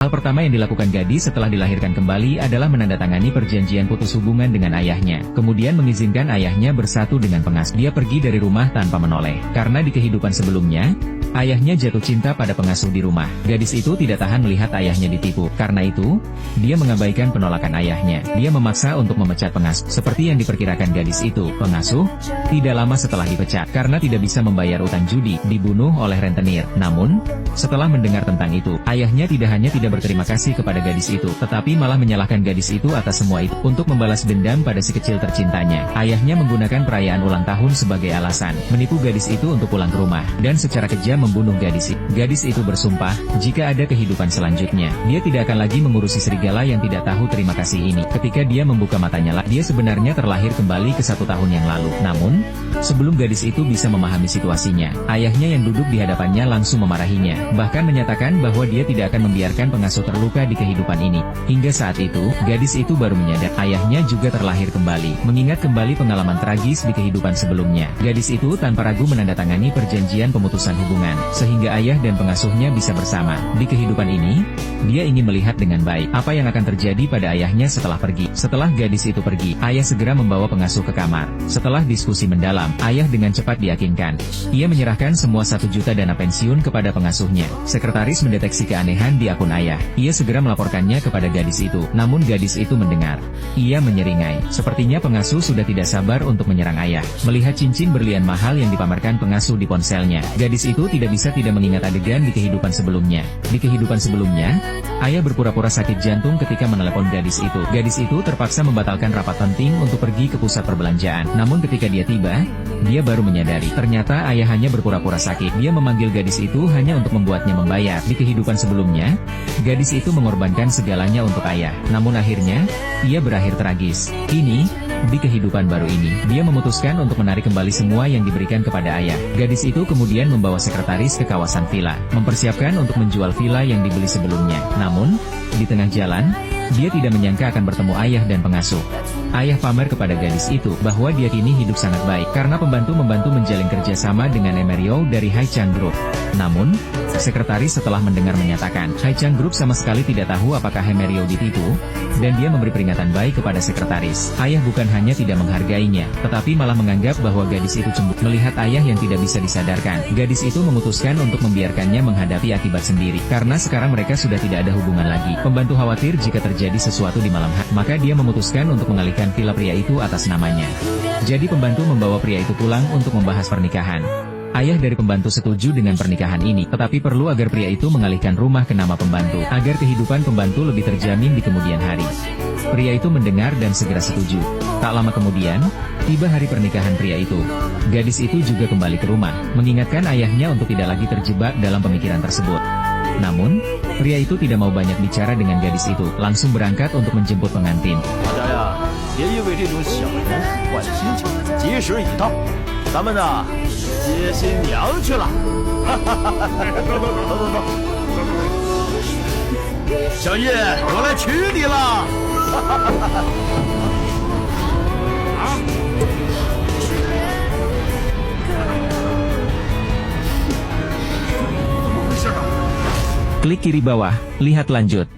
Hal pertama yang dilakukan gadis setelah dilahirkan kembali adalah menandatangani perjanjian putus hubungan dengan ayahnya. Kemudian mengizinkan ayahnya bersatu dengan pengasuh. Dia pergi dari rumah tanpa menoleh. Karena di kehidupan sebelumnya, ayahnya jatuh cinta pada pengasuh di rumah. Gadis itu tidak tahan melihat ayahnya ditipu. Karena itu, dia mengabaikan penolakan ayahnya. Dia memaksa untuk memecat pengasuh. Seperti yang diperkirakan gadis itu, pengasuh tidak lama setelah dipecat karena tidak bisa membayar utang judi, dibunuh oleh rentenir. Namun, setelah mendengar tentang itu, ayahnya tidak hanya tidak berterima kasih kepada gadis itu, tetapi malah menyalahkan gadis itu atas semua itu. Untuk membalas dendam pada si kecil tercintanya, ayahnya menggunakan perayaan ulang tahun sebagai alasan, menipu gadis itu untuk pulang ke rumah, dan secara kejam membunuh gadis itu. Gadis itu bersumpah, jika ada kehidupan selanjutnya, dia tidak akan lagi mengurusi serigala yang tidak tahu terima kasih ini. Ketika dia membuka matanya, dia sebenarnya terlahir kembali ke 1 tahun yang lalu. Namun, sebelum gadis itu bisa memahami situasinya, ayahnya yang duduk di hadapannya langsung memarahinya, bahkan menyatakan bahwa dia tidak akan membiarkan pengasuh terluka di kehidupan ini. Hingga saat itu, gadis itu baru menyadar ayahnya juga terlahir kembali, mengingat kembali pengalaman tragis di kehidupan sebelumnya. Gadis itu tanpa ragu menandatangani perjanjian pemutusan hubungan, sehingga ayah dan pengasuhnya bisa bersama. Di kehidupan ini, dia ingin melihat dengan baik apa yang akan terjadi pada ayahnya setelah pergi. Setelah gadis itu pergi, ayah segera membawa pengasuh ke kamar. Setelah diskusi mendalam, ayah dengan cepat diyakinkan. Ia menyerahkan semua 1 juta dana pensiun kepada pengasuhnya. Sekretaris mendeteksi keanehan di akun ayah. Ia segera melaporkannya kepada gadis itu. Namun gadis itu mendengar. Ia menyeringai. Sepertinya pengasuh sudah tidak sabar untuk menyerang ayah. Melihat cincin berlian mahal yang dipamerkan pengasuh di ponselnya, gadis itu tidak bisa tidak mengingat adegan di kehidupan sebelumnya. Di kehidupan sebelumnya, ayah berpura-pura sakit jantung ketika menelepon gadis itu. Gadis itu terpaksa membatalkan rapat penting untuk pergi ke pusat perbelanjaan. Namun ketika dia tiba, dia baru menyadari, ternyata ayah hanya berpura-pura sakit. Dia memanggil gadis itu hanya untuk membuatnya membayar. Di kehidupan sebelumnya, gadis itu mengorbankan segalanya untuk ayah. Namun akhirnya, ia berakhir tragis. Kini, di kehidupan baru ini, dia memutuskan untuk menarik kembali semua yang diberikan kepada ayah. Gadis itu kemudian membawa sekretaris ke kawasan villa, mempersiapkan untuk menjual villa yang dibeli sebelumnya. Namun, di tengah jalan, dia tidak menyangka akan bertemu ayah dan pengasuh. Ayah pamer kepada gadis itu bahwa dia kini hidup sangat baik karena pembantu membantu menjalin kerjasama dengan Emerio dari Haichang Group. Namun, sekretaris setelah mendengar menyatakan, Haichang Group sama sekali tidak tahu apakah Emerio ditipu, dan dia memberi peringatan baik kepada sekretaris. Ayah bukan hanya tidak menghargainya, tetapi malah menganggap bahwa gadis itu cemburu. Melihat ayah yang tidak bisa disadarkan, gadis itu memutuskan untuk membiarkannya menghadapi akibat sendiri. Karena sekarang mereka sudah tidak ada hubungan lagi. Pembantu khawatir jika terjadi sesuatu di malam hari, maka dia memutuskan untuk mengalihkan villa pria itu atas namanya. Jadi pembantu membawa pria itu pulang untuk membahas pernikahan. Ayah dari pembantu setuju dengan pernikahan ini, tetapi perlu agar pria itu mengalihkan rumah ke nama pembantu, agar kehidupan pembantu lebih terjamin di kemudian hari. Pria itu mendengar dan segera setuju. Tak lama kemudian, tiba hari pernikahan pria itu. Gadis itu juga kembali ke rumah, mengingatkan ayahnya untuk tidak lagi terjebak dalam pemikiran tersebut. Namun, pria itu tidak mau banyak bicara dengan gadis itu, langsung berangkat untuk menjemput pengantin. 别因为这种小人物换心情，吉时已到，咱们呢接新娘去了。走，小叶，我来娶你了。Klik kiri bawah, lihat lanjut.